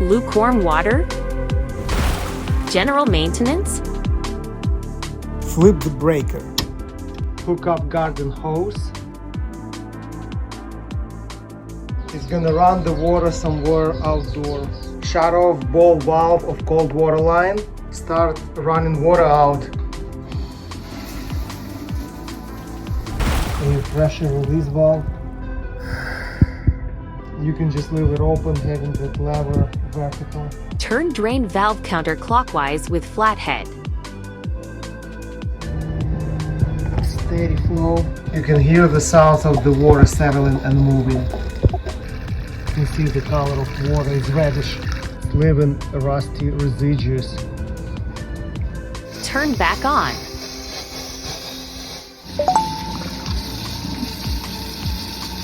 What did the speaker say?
lukewarm water? General maintenance? Flip the breaker. Hook up garden hose. It's gonna run the water somewhere outdoor. Shut off ball valve of cold water line. Start running water out. And pressure release valve. You can just leave it open, having that lever vertical. Turn drain valve counterclockwise with flathead. Steady flow. You can hear the sound of the water settling and moving. You can see the color of water is reddish, leaving rusty residues. Turn back on.